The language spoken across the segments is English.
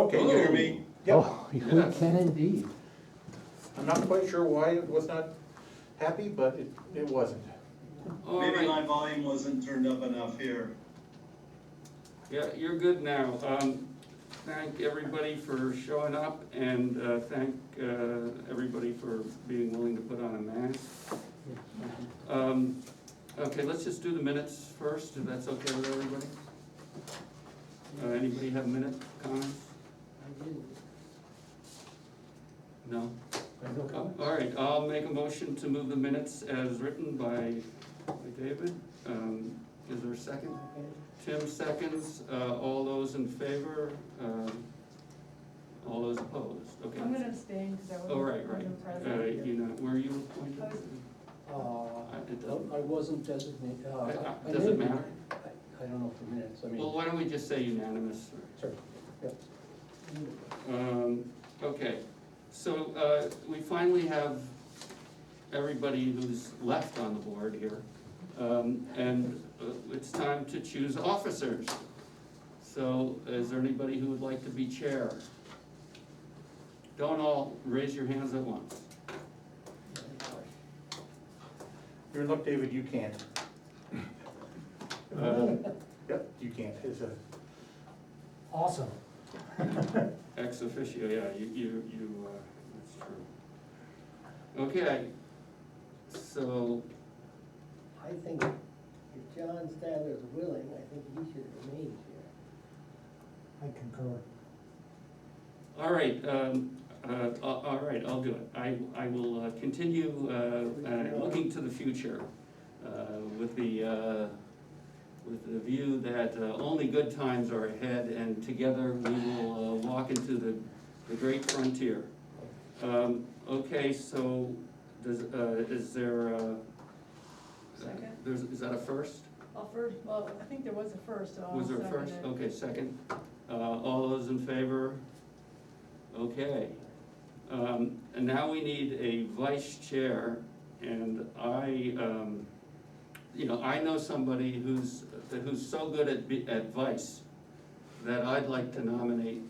Okay, Can you hear me? Yep, Oh, we Yes. can indeed. I'm not quite sure why it was not happy, but it wasn't. All Maybe right. my volume wasn't turned up enough here. Yeah, you're good now. Thank everybody for showing up, and thank everybody for being willing to put on a mask. Okay, let's just do the minutes first, if that's okay with everybody. Anybody have minute comments? No? All right, I'll make a motion to move the minutes as written by David. Is there a second? Tim seconds. All those in favor? All those opposed? Okay. I'm gonna abstain because I wasn't. Oh, right. wasn't present. You know, were you appointed? I was- It doesn't- I wasn't designated. Does it matter? I don't know for minutes, I mean. Well, why don't we just say unanimous? Sure, yeah. Okay, so we finally have everybody who's left on the board here. And it's time to choose officers. So is there anybody who would like to be chair? Don't all raise your hands at once. You're in luck, David, you can't. Yep, you can't, it's a, Awesome. Ex officio, yeah, that's true. Okay, so, I think if John Stadler's willing, I think he should remain chair. I concur. all right, all right, I'll do it. I will continue looking to the future with the view that only good times are ahead, and together we will walk into the great frontier. Okay, so is there Second? is that a first? Well, I think there was a first, so I'll Was there a second first? it. Okay, second. All those in favor? Okay. And now we need a vice chair, and I know somebody who's so good at vice that I'd like to nominate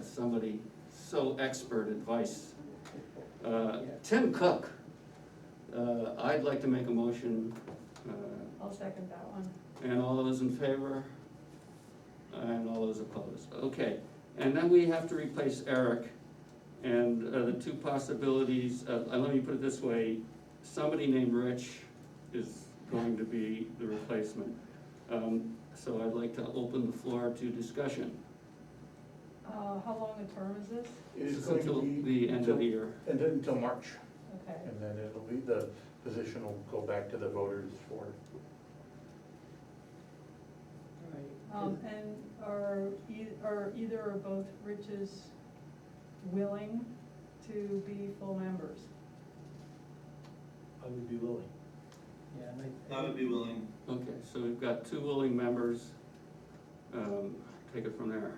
somebody so expert at vice. Tim Cook. I'd like to make a motion, I'll second that one. and all those in favor? And all those opposed, okay. And then we have to replace Eric, and the two possibilities, let me put it this way, somebody named Rich is going to be the replacement. So I'd like to open the floor to discussion. How long a term is this? it's It's going to until be. the end of the year. Until March, Okay. and then it'll be, the position will go back to the voters for. And are either or both Riches willing to be full members? I would be willing. Yeah, and I would be willing. Okay, so we've got two willing members. Take it from there.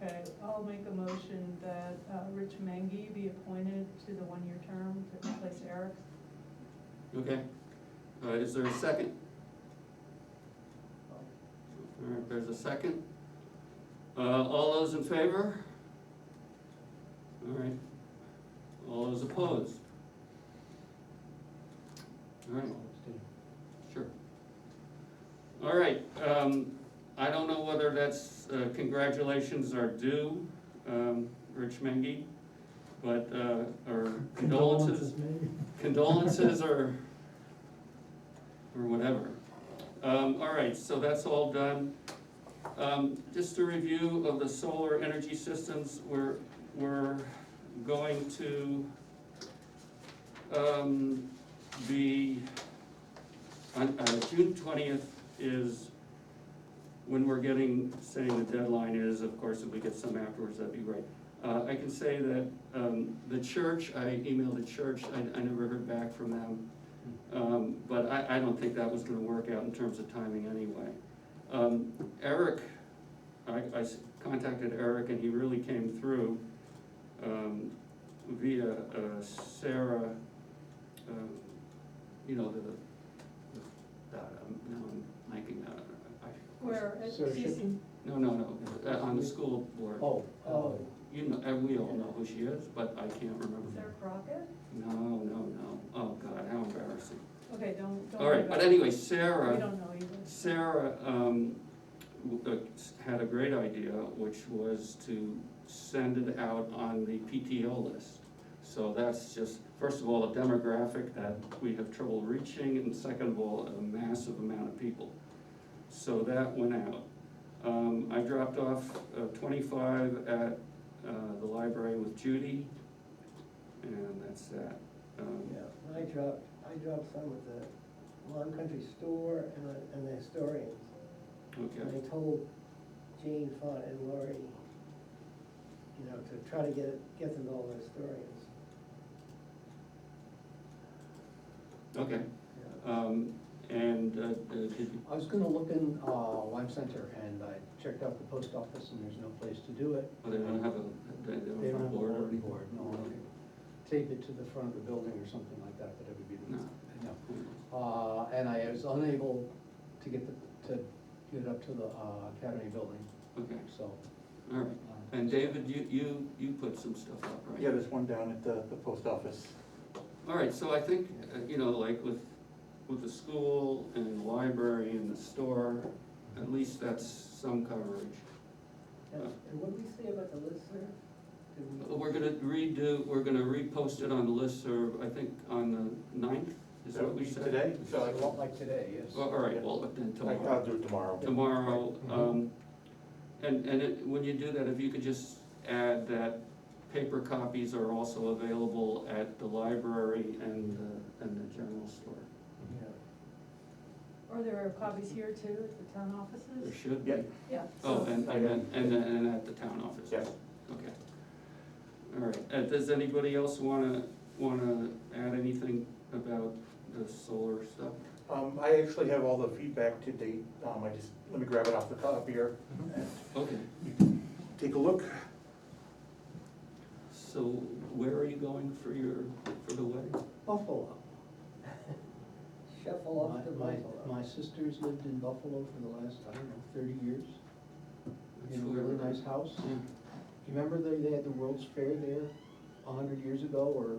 Okay, I'll make a motion that Rich Mengy be appointed to the one-year term to replace Eric. Okay, is there a second? All right, there's a second. All those in favor? All right. All those opposed? All right, sure. All right, I don't know whether that's, congratulations are due, Rich Mengy, but, or condolences. Condolences or whatever. All right, so that's all done. Just a review of the solar energy systems, we're going to, be, on, June 20th is when we're saying the deadline is. Of course, if we get some afterwards, that'd be great. I can say that, the church, I emailed the church, I never heard back from them. But I don't think that was gonna work out in terms of timing anyway. Eric, I contacted Eric, and he really came through, via, Sarah, now I'm blanking out. Where, at Sarah CC, No, on the school board. Oh, Oh. You know, and we all know who she is, but I can't remember. Sarah Crockett? No, oh God, how embarrassing. Okay, don't. All right, but anyway, We Sarah, don't know either. Sarah, had a great idea, which was to send it out on the PTO list. So that's just, first of all, a demographic that we have trouble reaching, and second of all, a massive amount of people. So that went out. I dropped off 25 at the library with Judy, and that's that. Yeah, I dropped some at the Lawn Country Store and the historians. Okay, And I told Jane Font and Lori, you know, to try to get them all the historians. okay. Yeah. And did you, I was gonna look in Lime Center, and I checked out the post office, and there's no place to do it. oh, they don't have a, they They don't have a board or anything? board, no, tape it to the front of the building or something like that, but it would be, No. no. And I was unable to get it up to the Academy building, Okay, so. all right. And David, you put some stuff up, right? Yeah, there's one down at the post office. All right, so I think, you know, like with the school and the library and the store, at least that's some coverage. And what did we say about the listserv? Did we? We're gonna repost it on the listserv, I think, on the 9th, is that what we said? Today? So A lot like today, yes. Well, all right, well, then tomorrow. I'll do it tomorrow. Tomorrow, when you do that, if you could just add that paper copies are also available at the library and the general store. Yeah. Or there are copies here too, at the town There offices? should be. Yeah. Yeah. Oh, so- and at the town office. Yes. Okay. All right, does anybody else wanna add anything about the solar stuff? I actually have all the feedback to date. Let me grab it off the copier. Okay, You can take a look. so where are you going for the wedding? Buffalo. Shuffle off to Buffalo. My sisters lived in Buffalo for the last, I don't know, 30 years, in a really nice house. Yeah. You remember they had the World's Fair there 100 years ago, or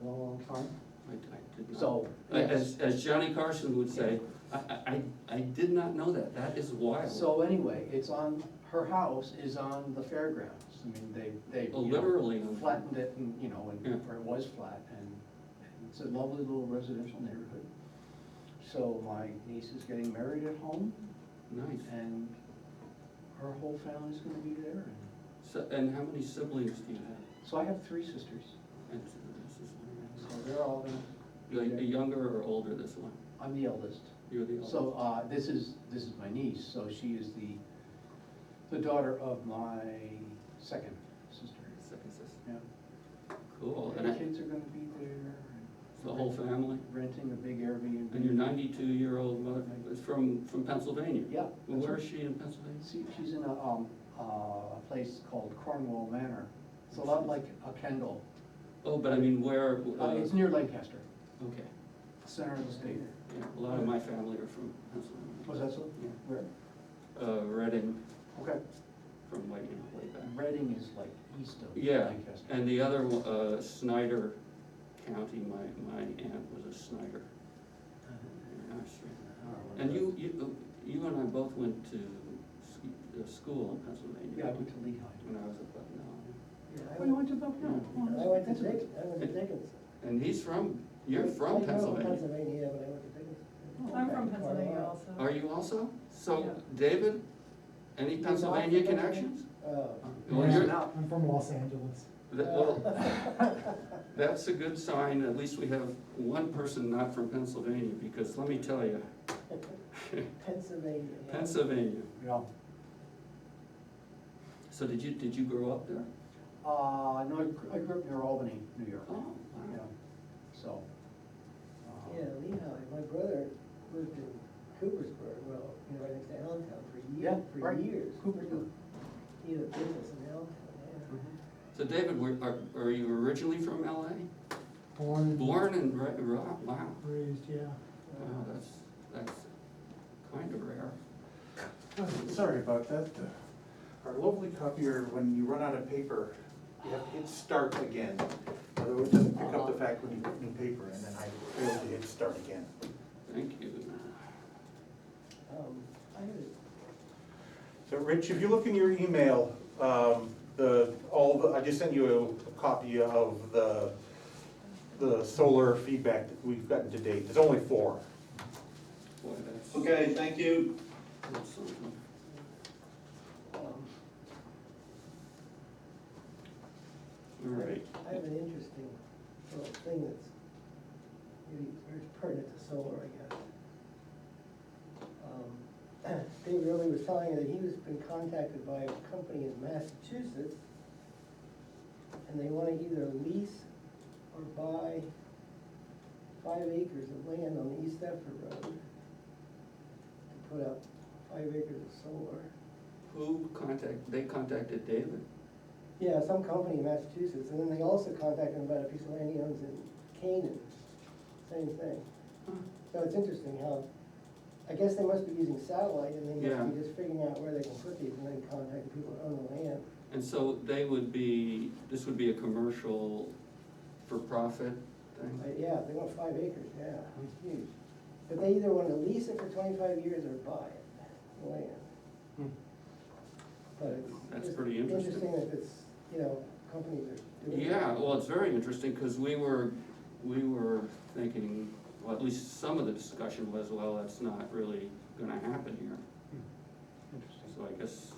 a long, long time? I did not. So, yes. As Johnny Carson would say, I did not know that, that is wild. So anyway, it's on, her house is on the fairgrounds. I mean, they Oh, you know, literally on- flattened it and, you know, Yeah. where it was flat, and it's a lovely little residential neighborhood. So my niece is getting married at home, Nice. and her whole family's gonna be there. And So, and how many siblings do you have? so I have 3 sisters, so they're all gonna be Like, there. younger or older, this one? I'm the eldest. You're the oldest? So, this is my niece, so she is the daughter of my second sister. Second sister. Yeah. Cool. The And I- kids are gonna be there. the whole family? Renting a big Airbnb. And your 92-year-old mother is from Pennsylvania? Yeah. Well, where is she in Pennsylvania? She's in a place called Cornwall Manor. It's a lot like a Kendall. Oh, but I mean, where? It's near Lancaster, Okay, center of the state. yeah, a lot of my family are from Pennsylvania. Was that so? Yeah. Where? Reading, Okay. from way back. Reading is like east of Yeah, Lancaster. and the other, Snyder County, my aunt was a Snyder. Uh-huh. Nice. And you and I both went to school in Pennsylvania. Yeah, I went to Lehigh. When I was at Bucknell. Yeah, Oh, you went to Bucknell? Yeah. I went to Dickinson. And you're I from grew up in Pennsylvania. Pennsylvania, but I went to Dickinson. I'm from Pennsylvania also. Are you also? So, Yeah. David, any You're not Pennsylvania from connections? Oh. Well, Yeah, you're- I'm from Los Angeles. Well, that's a good sign, at least we have one person not from Pennsylvania, because let me tell you, Pennsylvania. yeah. Pennsylvania. Yeah. So did you grow up there? No, I grew up near Albany, New York. Oh, Yeah, wow. so. Yeah, Lehigh, my brother lived in Coopersburg, well, you know, right next to Allentown Yeah, for right. years. Coopersburg. He had a business in Allentown, yeah. So David, are you originally from LA? Born and wow, Raised, yeah. wow, that's kind of rare. Sorry about that. Our lovely copier, when you run out of paper, you have to hit start again. Otherwise, it doesn't pick up the fact when you put new paper, and then I failed to hit start again. Thank you. I would, So Rich, if you look in your email, I just sent you a copy of the solar feedback that we've gotten to date. There's only 4. Boy, that's. Okay, thank you. that's something. All right. I have an interesting little thing that's maybe very pertinent to solar, I guess. David Early was telling me that he was been contacted by a company in Massachusetts, and they wanna either lease or buy 5 acres of land on the East Deptford Road to put up 5 acres of solar. They contacted David? Yeah, some company in Massachusetts, and then they also contacted him about a piece of land he owns in Canaan, same thing. Huh. So it's interesting how, I guess they must be using satellite, and they Yeah. must be just figuring out where they can put these, and then contacting people that own the land. And so this would be a commercial for-profit thing? Yeah, they want 5 acres, yeah, it's huge. But they either want to lease it for 25 years or buy it, the land. Hmm. But it's That's just pretty interesting. interesting that it's, companies are doing. Yeah, well, it's very interesting, because we were thinking, well, at least some of the discussion was, well, that's not really gonna happen here. Interesting. So I guess,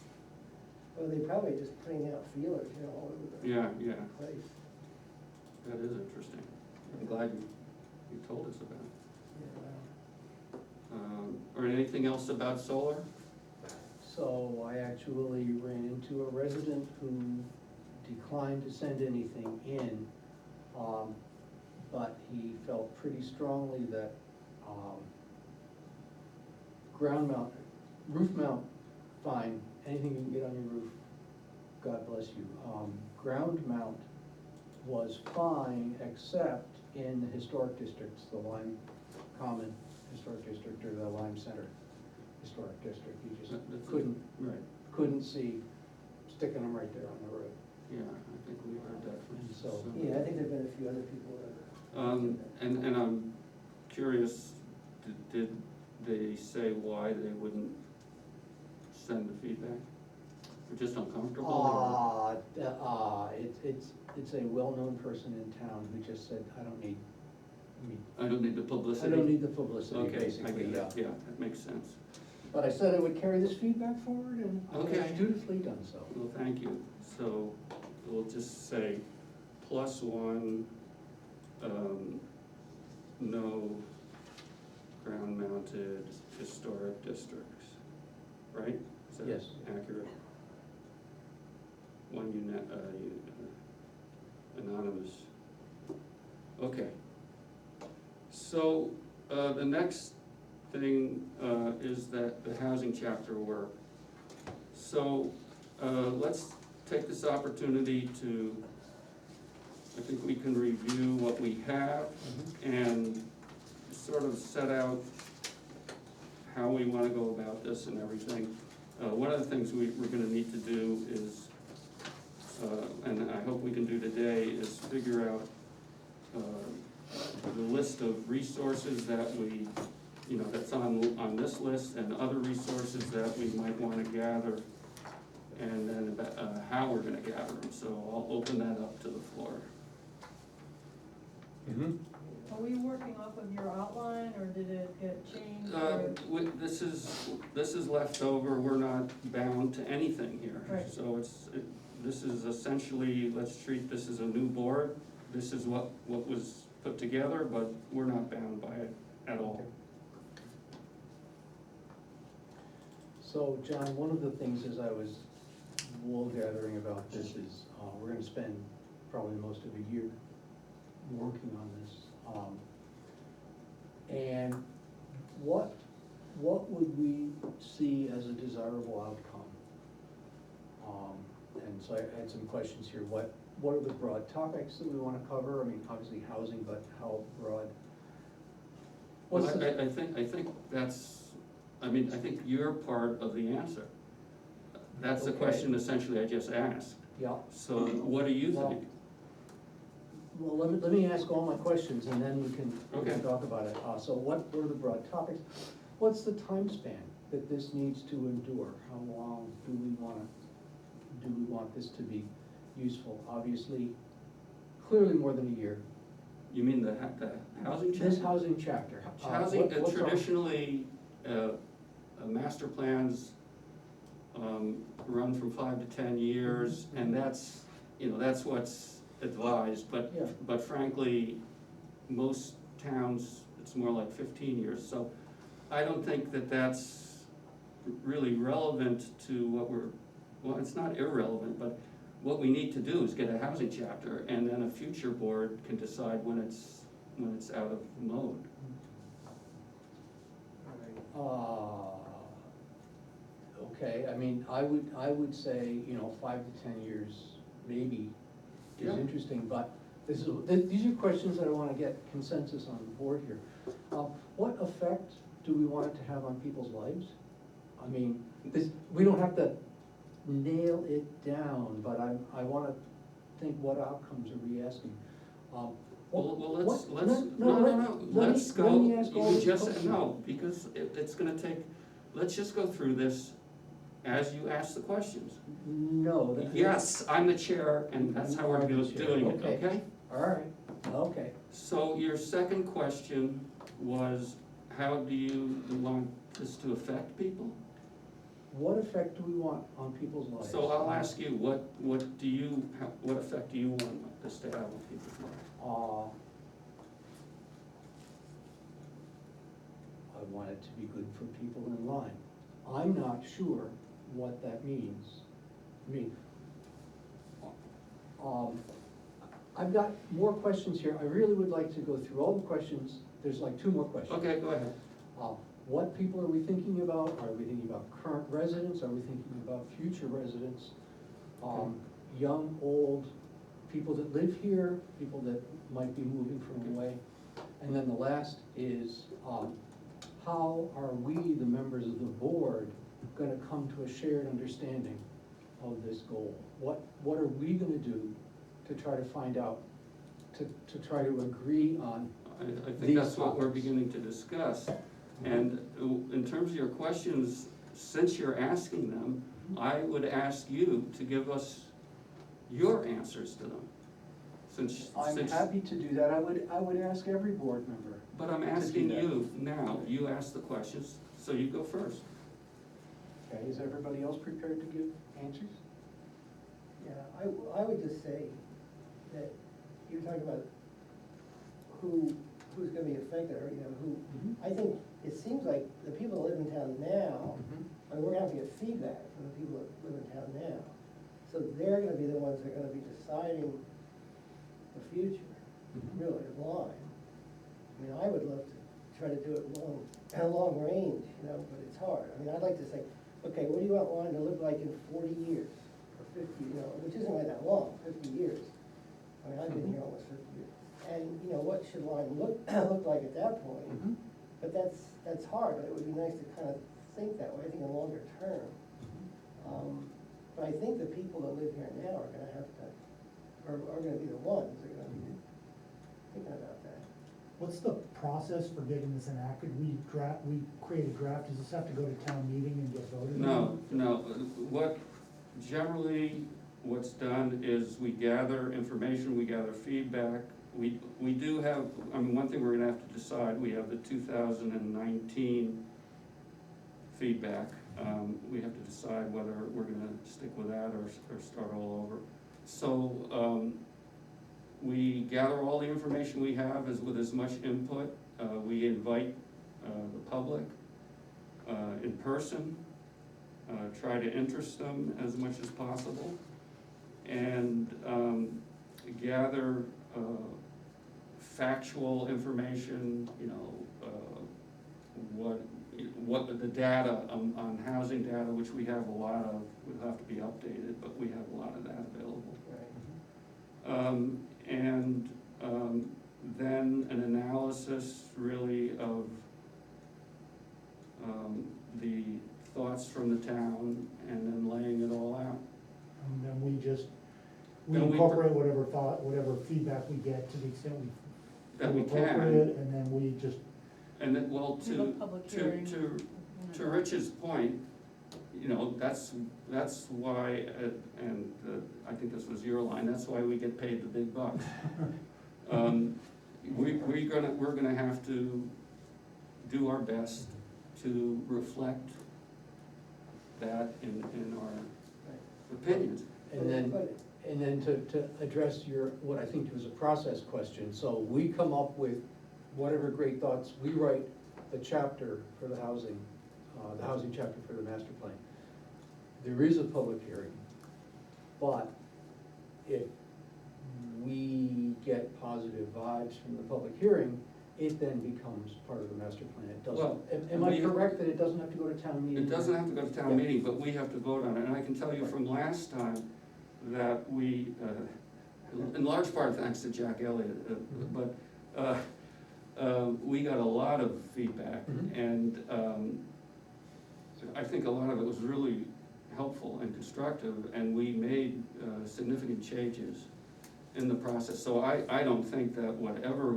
Well, they probably just putting out feelers, all over the yeah, place. that is interesting. I'm glad you told us about it. Yeah, Or anything else about solar? So I actually ran into a resident who declined to send anything in, but he felt pretty strongly that, ground mount, roof mount, fine, anything you can get on your roof, God bless you. Ground mount was fine, except in the historic districts, the Lime Common Historic District or the Lime Center Historic District, you just Right, couldn't see sticking them right there on the road. yeah, I think we heard that from And so- some. yeah, I think there've been a few other people that. And I'm curious, did they say why they wouldn't send the feedback? Or just uncomfortable? or- It's a well-known person in town who just said, I don't need the publicity? I don't need the publicity, Okay, I basically, get yeah. it, yeah, that makes sense. But I said I would carry this feedback forward, and I Okay. have dutifully done so. Well, thank you. So we'll just say +1, no ground-mounted historic districts, right? Is that Yes. accurate? One anonymous. Okay. So, the next thing, is that the housing chapter work. So, let's take this opportunity to, I think we can review what we have and sort of set out how we wanna go about this and everything. One of the things we're gonna need to do is, and I hope we can do today, is figure out, the list of resources that we, that's on this list, and other resources that we might wanna gather, and then how we're gonna gather them. So I'll open that up to the floor. Are we working off of your outline, or did it get changed? or- This is left over, we're not bound to anything here. Right. So this is essentially, let's treat this as a new board. This is what was put together, but we're not bound by it at all. So, John, one of the things as I was wool gathering about this is, we're gonna spend probably most of a year working on this. And what would we see as a desirable outcome? And so I had some questions here. What are the broad topics that we wanna cover? I mean, obviously housing, but how broad? Well, What's the- I think that's, I mean, I think you're part of the answer. That's the Okay. question essentially I just asked. Yeah. So what do you Well, think? Well, let me ask all my questions and then we can Okay. talk about it. So what were the broad topics? What's the time span that this needs to endure? How long do we want this to be useful? Obviously, clearly more than a year. You mean the housing chapter? This housing chapter. Housing, what's our- traditionally, master plans, run from 5 to 10 years, and that's, that's what's advised, Yeah. but frankly, most towns, it's more like 15 years, so I don't think that that's really relevant to what well, it's not irrelevant, but what we need to do is get a housing chapter, and then a future board can decide when it's out of mode. Okay, I mean, I would say, 5 to 10 years, maybe, is Yeah. interesting, but these are questions that I wanna get consensus on the board here. What effect do we want it to have on people's lives? I mean, we don't have to nail it down, but I wanna think, what outcomes are we asking? Well, let's, what- no, let let's me go, ask all you these just, questions. no, because it's gonna take, let's just go through this as you ask the questions. No. Yes, I'm the chair, and that's how we're You are the chair. doing it, Okay. okay? All right, okay. So your second question was, how do you want this to affect people? What effect do we want on people's lives? So I'll ask you, what effect do you want this to have on people's lives? I want it to be good for people in line. I'm not sure what that means. I mean, I've got more questions here. I really would like to go through all the questions. There's like 2 more questions. Okay, go ahead. What people are we thinking about? Are we thinking about current residents? Are we thinking about future residents? Young, old, people that live here, people that might be moving from away? And then the last is, how are we, the members of the board, gonna come to a shared understanding of this goal? What are we gonna do to try to find out, to try to agree on? I think These that's what we're topics. beginning to discuss. And in terms of your questions, since you're asking them, I would ask you to give us your answers to them. I'm happy to do that. I would ask every board member. But I'm to do asking that. you now, you ask the questions, so you go first. Okay, is everybody else prepared to give answers? Yeah, I would just say that you're talking about who's gonna be affected, or, who, I think it seems like the people that live in town now, I mean, we're gonna have to get feedback from the people that live in town now. So they're gonna be the ones that are gonna be deciding the future, really, in line. I mean, I would love to try to do it long range, but it's hard. I mean, I'd like to say, okay, what do you want Lyme to look like in 40 years, or 50, which isn't really that long, 50 years. I mean, I've been here almost 50 years. And, what should Lyme look like at that point? But that's hard, but it would be nice to kind of think that way, I think in longer term. But I think the people that live here now are gonna have to, are gonna be the ones that are gonna be thinking about that. What's the process for getting this enacted? We create a draft, does this have to go to town meeting and get voted on? No, what's done is we gather information, we gather feedback. We do have, one thing we're gonna have to decide, we have the 2019 feedback. We have to decide whether we're gonna stick with that or start all over. So, we gather all the information we have with as much input. We invite the public in person, try to interest them as much as possible, and gather factual information, what the data on housing data, which we have a lot of, will have to be updated, but we have a lot of that available. And then an analysis really of the thoughts from the town and then laying it all out. And then we Then we- incorporate whatever thought, whatever feedback we get to the extent we. That we feel appropriate, can, and then we just, and then, well, We have a public hearing. to Rich's point, you know, that's why, and I think this was your line, that's why we get paid the big bucks. We're gonna have to do our best to reflect that in our opinions. And then, to address your, what I think was a process question, so we come up with whatever great thoughts, we write the chapter for the housing chapter for the master plan. There is a public hearing, but if we get positive vibes from the public hearing, it then becomes part of the master plan. It Well, doesn't, am I we- correct that it doesn't have to go to town meeting? It doesn't have to go to town Yeah. meeting, but we have to vote on it, and I can tell you from last time that we, in large part thanks to Jack Elliott, but, we got a lot of feedback, Mhm. and, I think a lot of it was really helpful and constructive, and we made, significant changes in the process, so I don't think that whatever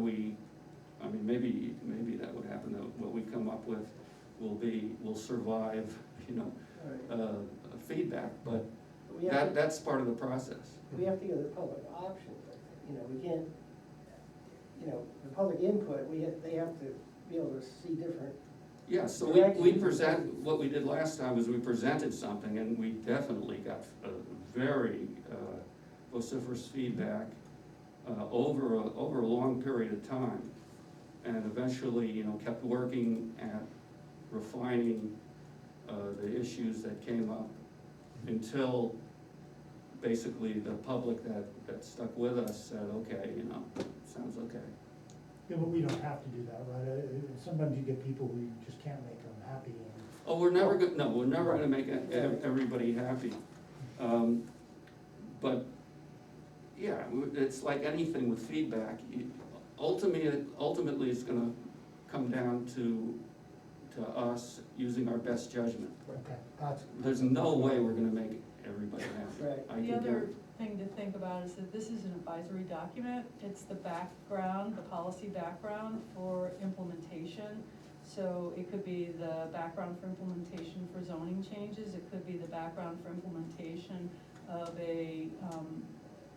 I mean, maybe that would happen, that what we come up with will survive, you know, All right. feedback, but We have to, that's part of the process. we have to give the public options, I think, you know, we can't, you know, the public input, they have to be able to see different. Yeah, so we present, what we did last time was we presented something, and we definitely got very vociferous feedback over a long period of time. And eventually, you know, kept working at refining the issues that came up until basically the public that stuck with us said, okay, you know, sounds okay. yeah, but we don't have to do that, right? Sometimes you get people who you just can't make them happy, and Oh, we're never gonna make everybody happy. But, yeah, it's like anything with feedback, ultimately it's gonna come down to us using our best judgment. okay, that's. There's no way we're gonna make everybody happy. Right. I The can other guarantee. thing to think about is that this is an advisory document, it's the background, the policy background for implementation. So it could be the background for implementation for zoning changes, it could be the background for implementation of a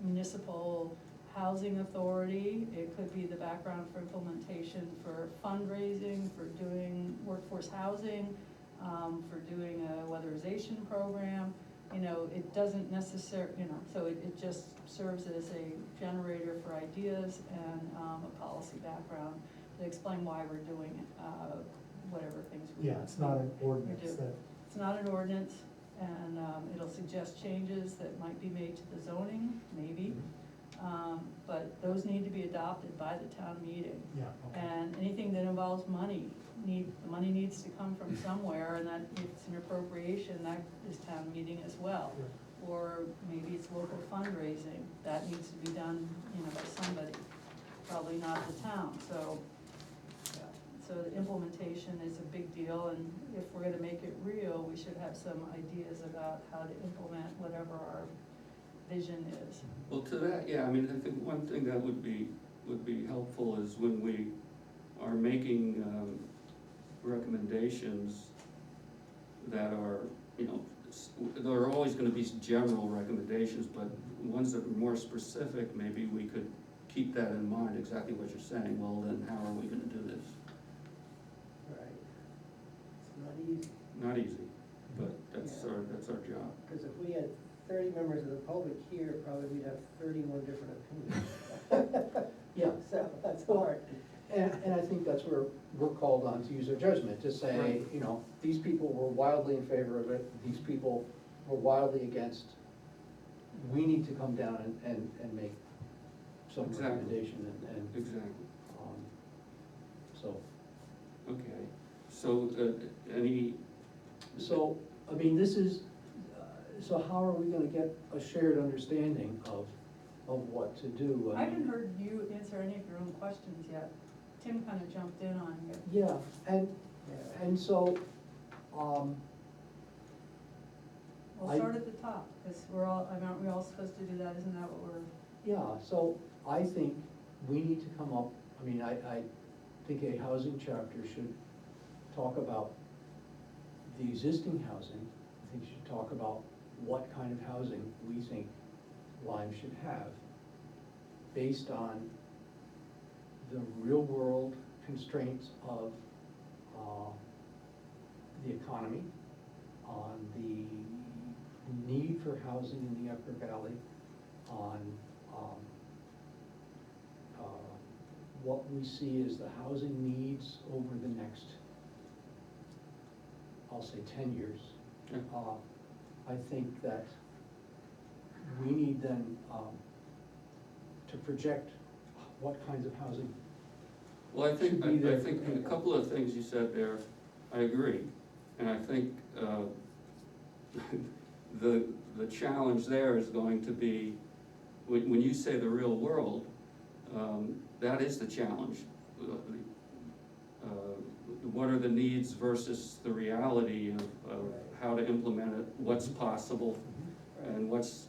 municipal housing authority, it could be the background for implementation for fundraising, for doing workforce housing, for doing a weatherization program. You know, it doesn't necessarily, you know, so it just serves as a generator for ideas and a policy background to explain why we're doing whatever things we. Yeah, it's not an ordinance do. that, It's not an ordinance, and it'll suggest changes that might be made to the zoning, maybe. But those need to be adopted by the town meeting. yeah, okay. And anything that involves money, the money needs to come from somewhere, and that if it's an appropriation, that is town meeting as well. Yeah. Or maybe it's local fundraising, that needs to be done, you know, by somebody, probably not the town, so. So the implementation is a big deal, and if we're gonna make it real, we should have some ideas about how to implement whatever our vision is. Well, to that, yeah, I mean, I think one thing that would be helpful is when we are making recommendations that are, you know, there are always gonna be general recommendations, but ones that are more specific, maybe we could keep that in mind, exactly what you're saying, well, then how are we gonna do this? Right. It's not easy, Not easy, but that's our job. because if we had 30 members of the public here, probably we'd have 31 different opinions. Yeah. So that's hard. And I think that's where we're called on to use our judgment, to say, Right. you know, these people were wildly in favor of it, these people were wildly against. We need to come down and make some Exactly. recommendation and, Exactly, so. okay. So, any, So, I mean, this is, so how are we gonna get a shared understanding of what to do? I haven't heard you answer any of your own questions yet. Tim kind of jumped in on you. Yeah, and Yeah. so, We'll I- start at the top, because we're all, I mean, aren't we all supposed to do that, isn't that what we're? Yeah, so I think we need to come up, I mean, I think a housing chapter should talk about the existing housing. I think should talk about what kind of housing we think Lyme should have, based on the real-world constraints of the economy, on the need for housing in the Upper Valley, on what we see as the housing needs over the next, I'll say 10 years. Yeah. I think that we need then to project what kinds of housing. Well, I think, Should be there I think for a people. couple of things you said there, I agree. And I think, the challenge there is going to be, when you say the real world, that is the challenge. What are the needs versus the reality of how to implement it, what's possible, and what's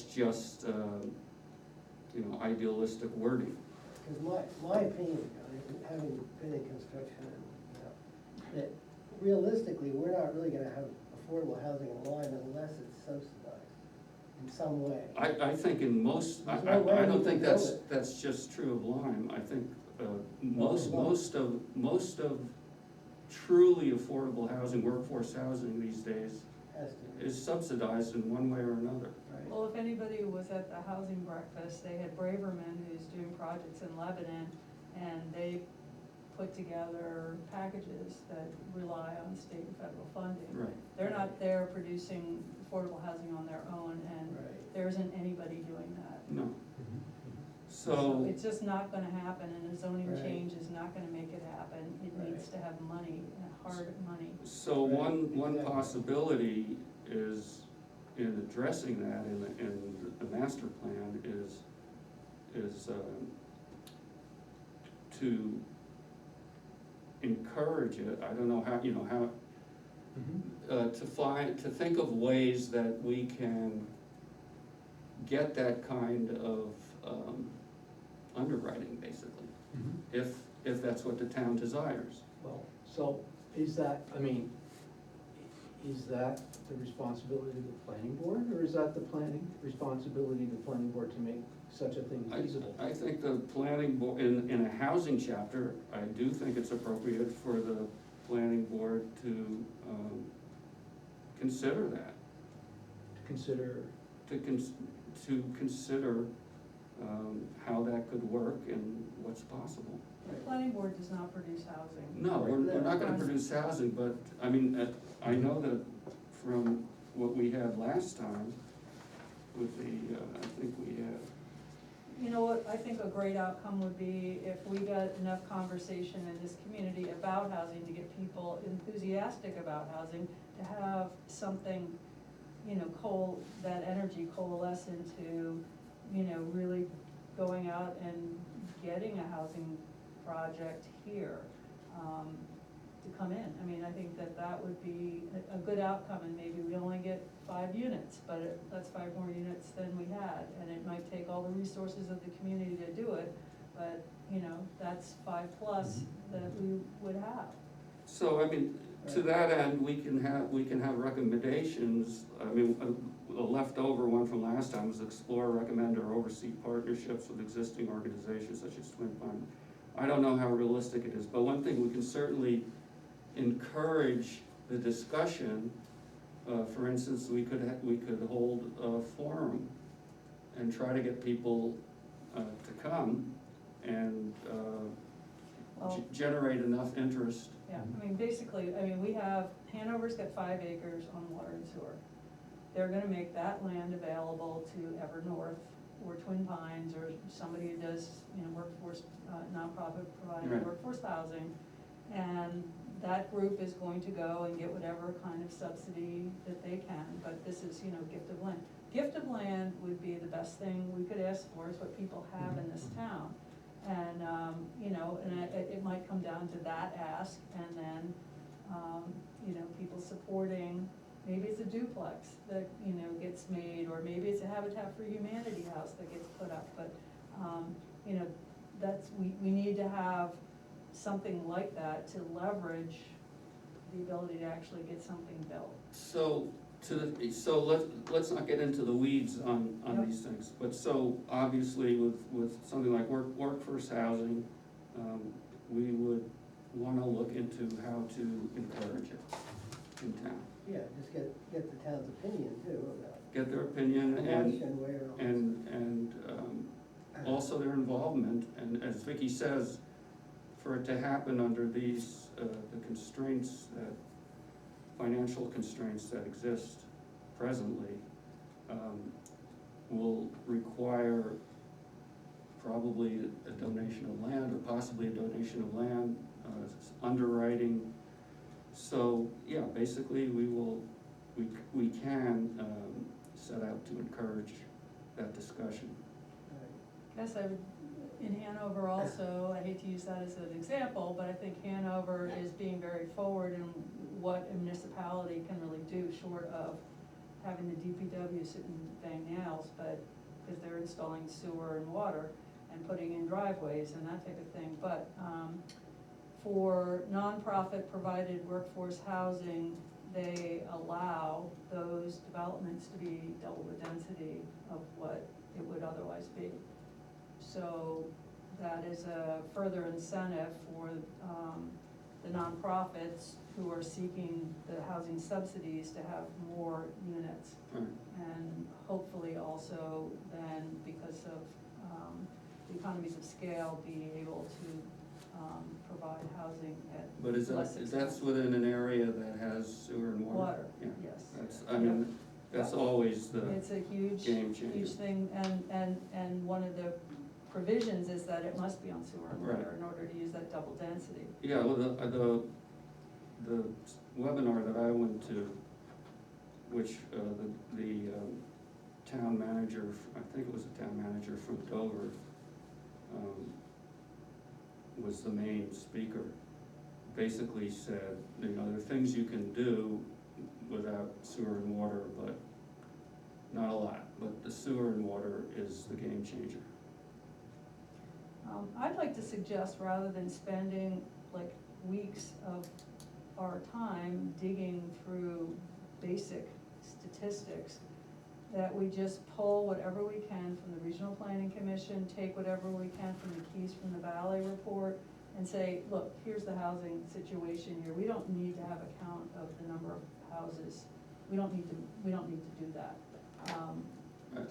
just, idealistic wording. Because my opinion, having been in construction, and, you know, that realistically, we're not really gonna have affordable housing in Lyme unless it's subsidized in some way. I think in most, I There's no way don't we think can build that's, it. that's just true of Lyme. I think, it's not. most of truly affordable housing, workforce housing these days Has to be, is subsidized in one way or another. right? Well, if anybody was at the housing breakfast, they had Braverman who's doing projects in Lebanon, and they put together packages that rely on state and federal funding. Right. They're not there producing affordable housing on their own, and Right. there isn't anybody doing that. No, So so, it's just not gonna happen, and a zoning Right. change is not gonna make it happen. It needs Right. to have money, hard money. so Right, one exactly. possibility is, in addressing that in the master plan is to encourage it. I don't know how, how, to think of ways that we can get that kind of underwriting, basically, if that's what the town desires. Well, so is that, I mean, is that the responsibility of the planning board, or is that the responsibility of the planning board to make such a thing feasible? I think the planning board, in a housing chapter, I do think it's appropriate for the planning board to consider that, Consider, to consider how that could work and what's possible. The planning board does not produce housing. No, we're not gonna Right. produce housing, but, I mean, I know that from what we had last time with the, I think we had, You know what, I think a great outcome would be if we got enough conversation in this community about housing to get people enthusiastic about housing, to have something, that energy coalesce into, really going out and getting a housing project here, to come in. I mean, I think that would be a good outcome, and maybe we only get 5 units, but that's 5 more units than we had, and it might take all the resources of the community to do it, but, that's 5 plus that we would have. so, I mean, to that end, we can have recommendations. I mean, a leftover one from last time was explore, recommend, or oversee partnerships with existing organizations such as Twin Pine. I don't know how realistic it is, but one thing we can certainly encourage the discussion. For instance, we could hold a forum and try to get people to come and Well- generate enough interest. Yeah, I mean, basically, Hanover's got 5 acres on water and sewer. They're gonna make that land available to Evernorth or Twin Pines or somebody who does, workforce, nonprofit providing Right. workforce housing. And that group is going to go and get whatever kind of subsidy that they can, but this is, gift of land. Gift of land would be the best thing we could ask for, is what people have in this town. And, it might come down to that ask, and then, you know, people supporting, maybe it's a duplex that, you know, gets made, or maybe it's a Habitat for Humanity house that gets put up, but, you know, that's, we need to have something like that to leverage the ability to actually get something built. So, so let's not get into the weeds on Yep. these things, but so obviously with something like workforce housing, we would wanna look into how to encourage it in town. Yeah, just get the town's opinion too about Get their opinion how much and, and where. and also their involvement, and as Vicky says, for it to happen under these, the constraints that, financial constraints that exist presently, will require probably a donation of land, or possibly a donation of land, underwriting. So, yeah, basically, we can, set out to encourage that discussion. Guess I would, in Hanover also, I hate to use that as an example, but I think Hanover is being very forward in what a municipality can really do, short of having the DPW sit and bang nails, but, because they're installing sewer and water and putting in driveways and that type of thing, but, for nonprofit provided workforce housing, they allow those developments to be double the density of what it would otherwise be. So that is a further incentive for the nonprofits who are seeking the housing subsidies to have more units. Right. And hopefully also then, because of the economies of scale, being able to provide housing at But is less that, expense. that's within an area that has sewer and water? Water, Yeah, yes. that's, I mean, that's always the It's a huge, game changer. huge thing, and one of the provisions is that it must be on sewer and water Right. in order to use that double density. Yeah, well, the webinar that I went to, which, the town manager, I think it was the town manager from Dover, was the main speaker, basically said, you know, there are things you can do without sewer and water, but not a lot, but the sewer and water is the game changer. I'd like to suggest, rather than spending like weeks of our time digging through basic statistics, that we just pull whatever we can from the Regional Planning Commission, take whatever we can from the Keys from the Valley report, and say, look, here's the housing situation here. We don't need to have a count of the number of houses. We don't need to do that.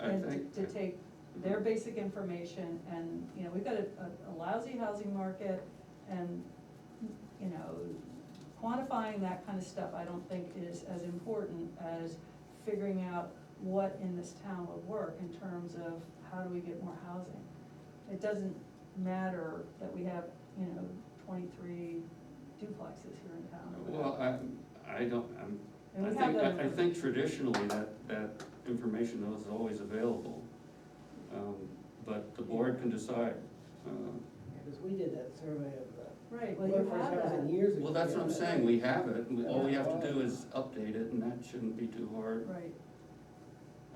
I And think. to take their basic information, and, you know, we've got a lousy housing market, and, you know, quantifying that kind of stuff, I don't think is as important as figuring out what in this town would work in terms of how do we get more housing. It doesn't matter that we have, you know, 23 duplexes here in town. or Well, whatever. I don't, And I we have think, that I think traditionally that information is always available, but the board can decide. Because we did that survey of Right, the well, you workforce have housing that. years ago. Well, that's what I'm Yeah, saying, we have it, all we have to do Yeah. is update it, and that shouldn't be too hard. Right,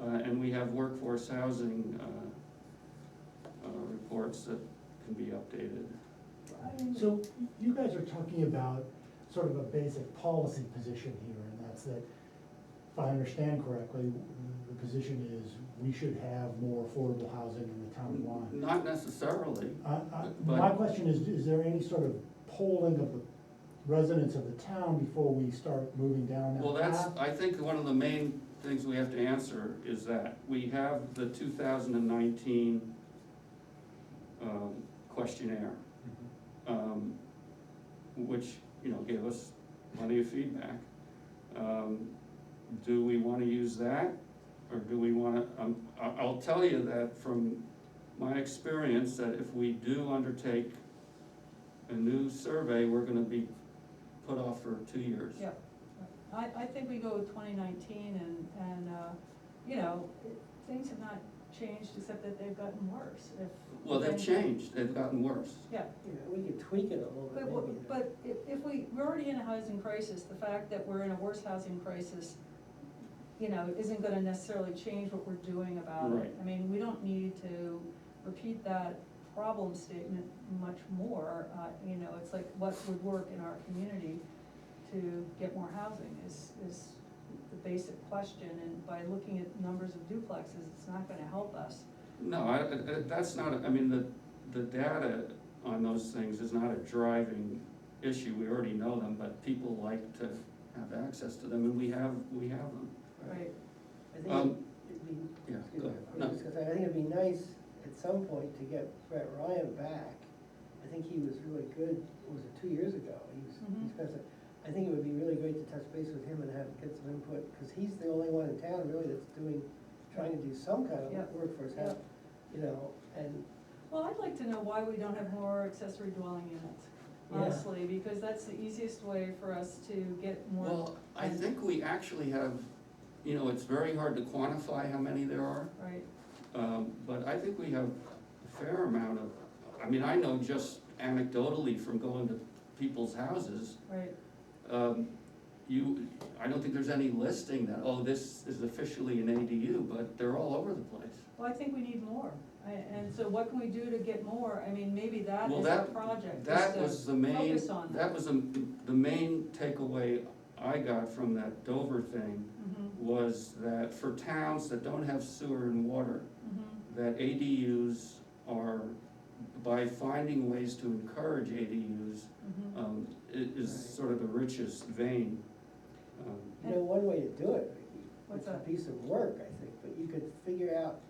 And we have workforce housing, reports that can be updated. So you guys are talking about sort of a basic policy position here, and that's that, if I understand correctly, the position is we should have more affordable housing in the town of Lyme. Not necessarily, My but, question is there any sort of polling of the residents of the town before we start moving down that path? well, that's, I think one of the main things we have to answer is that we have the 2019 questionnaire, which, you know, gave us plenty of feedback. Do we wanna use that, or do we wanna, I'll tell you that from my experience, that if we do undertake a new survey, we're gonna be put off for 2 years. yeah. I think we go with 2019, and, you know, things have not changed, except that they've gotten worse, if. Well, they've changed, they've gotten worse. Yeah, Yeah, we could tweak it a little bit maybe. but if we're already in a housing crisis, the fact that we're in a worse housing crisis, you know, isn't gonna necessarily change what we're doing about Right. it. I mean, we don't need to repeat that problem statement much more, you know, it's like what would work in our community to get more housing is the basic question, and by looking at numbers of duplexes, it's not gonna help us. No, that's not, I mean, the data on those things is not a driving issue, we already know them, but people like to have access to them, and we have them. Right. I think Um, it'd be, yeah, excuse go me, ahead. I No. was just gonna say, I think it'd be nice at some point to get Brett Ryan back. I think he was really good, was it 2 years ago? He's Mhm. kind of, I think it would be really great to touch base with him and get some input, because he's the only one in town really that's trying to do some kind of Yep. workforce Yep. house, you know, and, Well, I'd like to know why we don't have more accessory dwelling units, Yeah. honestly, because that's the easiest way for us to get more. Well, I think we actually have, you know, it's very hard to quantify how many there are, Right, but I think we have a fair amount of, I mean, I know just anecdotally from going to people's houses, right, I don't think there's any listing that, oh, this is officially an ADU, but they're all over the place. well, I think we need more, and so what can we do to get more? I mean, maybe that Well, is our that- project, That is to was the main, focus on that was the main takeaway I got from that Dover thing, Mhm, was that for towns that don't have sewer and water, mhm, that ADUs are, by finding ways to encourage ADUs, mhm. is Right. sort of the richest vein. you know, one way to do it, Vicky, What's it's a that? piece of work, I think, but you could figure out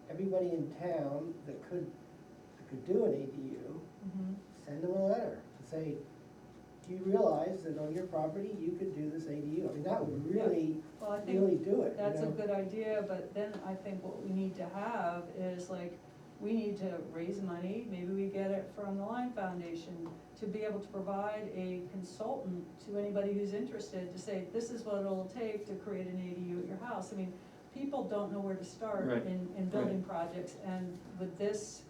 everybody in town that could do an ADU, Mhm. send them a letter to say, do you realize that on your property, you could do this ADU? I mean, that would really, Well, I really think do it, you that's a know? good idea, but then I think what we need to have is like, we need to raise money, maybe we get it from the Lime Foundation, to be able to provide a consultant to anybody who's interested, to say, this is what it'll take to create an ADU at your house. I mean, people don't know where to start Right, in building projects, and with this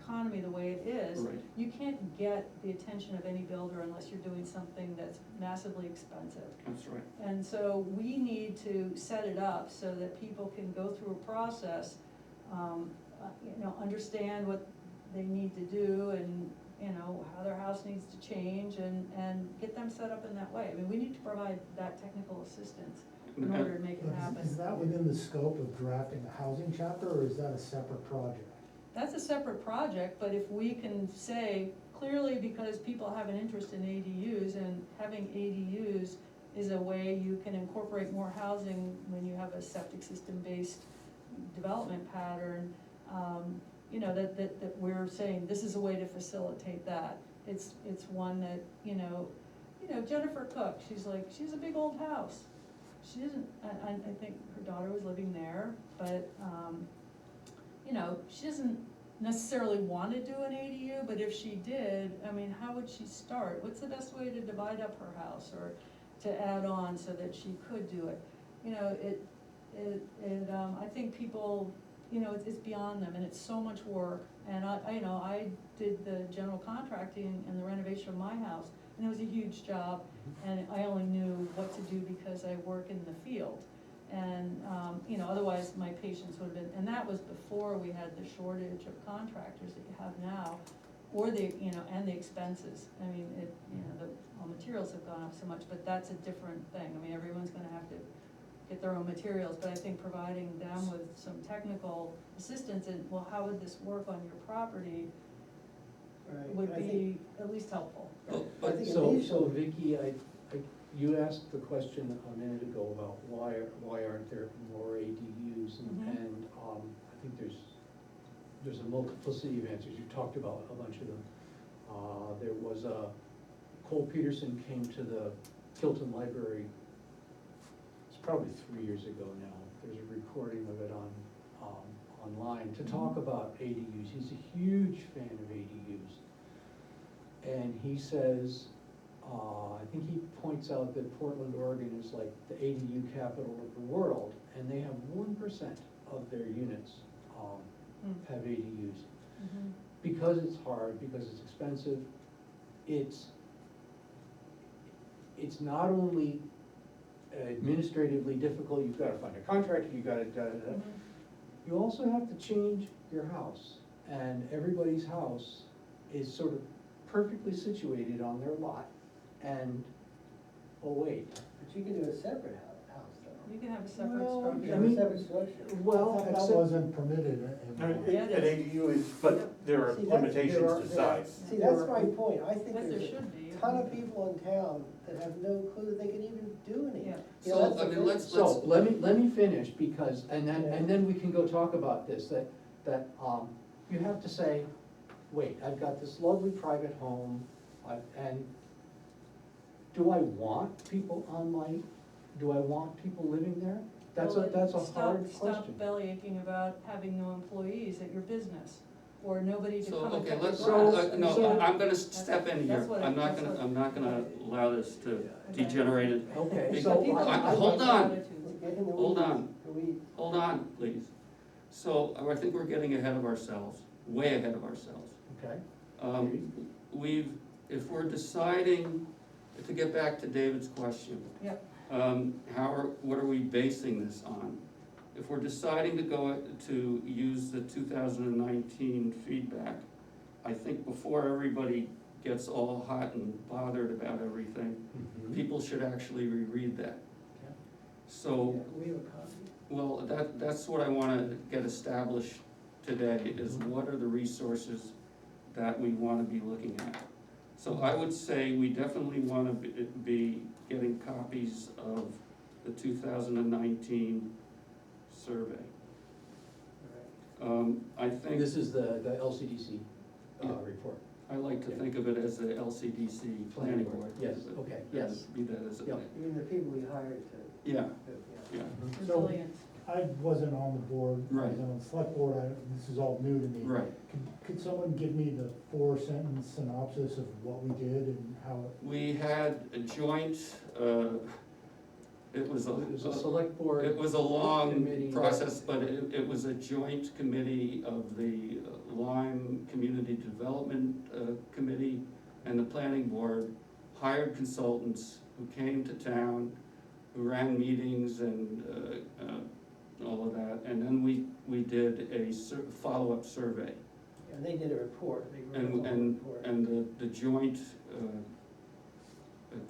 economy the way it is, Right. you can't get the attention of any builder unless you're doing something that's massively expensive. That's right. And so we need to set it up so that people can go through a process, you know, understand what they need to do and, you know, how their house needs to change and get them set up in that way. I mean, we need to provide that technical assistance in order to make it But happen. is that within the scope of drafting a housing chapter, or is that a separate project? That's a separate project, but if we can say clearly, because people have an interest in ADUs, and having ADUs is a way you can incorporate more housing when you have a septic system-based development pattern, you know, that we're saying, this is a way to facilitate that. It's one that, you know, Jennifer Cook, she's like, she has a big old house. She doesn't, I think her daughter was living there, but, you know, she doesn't necessarily want to do an ADU, but if she did, I mean, how would she start? What's the best way to divide up her house or to add on so that she could do it? You know, I think people, you know, it's beyond them, and it's so much work. And you know, I did the general contracting and the renovation of my house, and it was a huge job, and I only knew what to do because I work in the field. And, you know, otherwise my patience would have been, and that was before we had the shortage of contractors that you have now, or the, you know, and the expenses. I mean, you know, all materials have gone up so much, but that's a different thing. I mean, everyone's gonna have to get their own materials, but I think providing them with some technical assistance and, well, how would this work on your property Right, would I think- be at least helpful. Well, I think So, initially- so Vicky, you asked the question a minute ago about why aren't there more ADUs? Mhm. And I think there's a multiplicity of answers, you talked about a bunch of them. There was Cole Peterson came to the Tilton Library, it's probably 3 years ago now, there's a recording of it online, to talk about ADUs, he's a huge fan of ADUs. And he says, I think he points out that Portland, Oregon is like the ADU capital of the world, and they have 1% of their units have ADUs. Mhm. Because it's hard, because it's expensive, it's not only administratively difficult, you've gotta find a contractor, you gotta, Mhm. you also have to change your house. And everybody's house is sort of perfectly situated on their lot, and, oh wait, But you can do a separate house though. You can have a separate Well, structure. You I can have a mean- separate structure. well, That except. wasn't permitted No, in. An Yeah, it is. ADU is, but there are See, that's- limitations there are- to size. See, that's my point, I think But there there's should be. a ton of people in town that have no clue that they can even do anything. Yeah. You know, So, that's I the mean, thing. let's- So, let me finish, because, and then we can go talk about this, that, you have to say, wait, I've got this lovely private home, and do I want people do I want people living there? That's Well, a hard Stop question. bellyaching about having no employees at your business, or nobody to So, come and okay, cut your let's, grass. no, I'm gonna step in here, That's what- I'm not that's gonna, what- I'm not gonna allow this to Okay. degenerate it. Okay, Because- so. People I- have hold different on. attitudes. Get in the Hold weeds, on. the weeds. Hold on, please. So, I think we're getting ahead of ourselves, way ahead of ourselves. Okay, If we're deciding, to get back to David's question, Yep, what are we basing this on? If we're deciding to use the 2019 feedback, I think before everybody gets all hot and bothered about everything, people should actually reread that. Yeah. So, Yeah, we have a copy. well, that's what I wanna get established today, is what are the resources that we wanna be looking at? So I would say we definitely wanna be getting copies of the 2019 survey. I think, This is the LCDC Yeah. report. I like to think of it as the LCDC planning board. Yes, okay, yes. Be that as it Yep. may. You mean the people we hired to, Yeah, yeah. yeah, So- resilience. I wasn't on the board, I Right. was on the select board, this is all new to me. right. Could someone give me the 4-sentence synopsis of what we did and how it? We had a joint, it was It was a select board. It was a long committee. process, but it was a joint committee of the Lyme Community Development Committee and the planning board, hired consultants who came to town, who ran meetings and all of that, and then we did a follow-up survey. And they did a report, they wrote a And, whole and, report. and the joint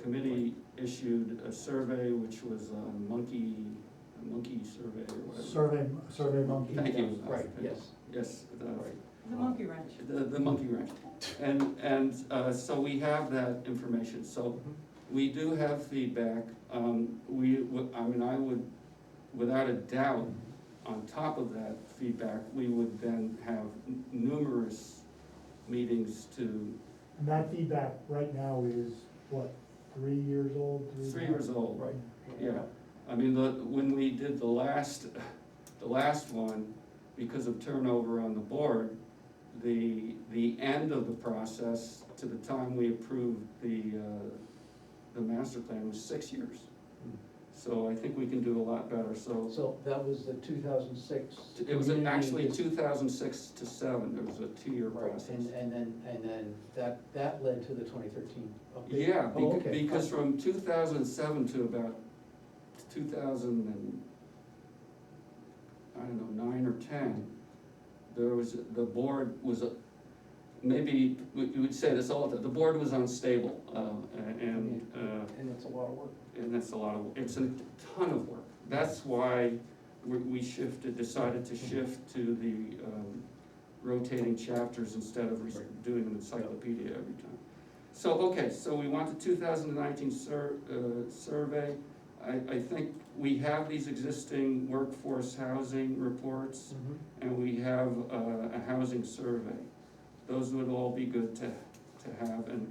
committee issued a survey, which was a monkey survey or whatever. Survey Monkey. Thank you. Right, yes. Yes, The monkey wrench. the monkey wrench. And so we have that information, so we do have feedback. I would, without a doubt, on top of that feedback, we would then have numerous meetings to, And that feedback right now is, what, 3 years old? 3 years old. Right. Yeah, I mean, when we did the last one, because of turnover on the board, the end of the process to the time we approved the master plan was 6 years. So I think we can do a lot better, so. So that was the 2006. It was actually community- 2006 to 7, there was a 2-year Right, process. and then that led to the 2013 update? Yeah, Oh, okay. because from 2007 to about 2000 and, I don't know, 9 or 10, the board was, maybe, we would say this all the time, the board was unstable, and And it's a lot of work. and that's a lot of, it's a ton of work. That's why we decided to shift to the rotating chapters instead of doing an encyclopedia every time. So, okay, so we want the 2019 survey. I think we have these existing workforce housing reports, and we have a housing survey. Those would all be good to have, and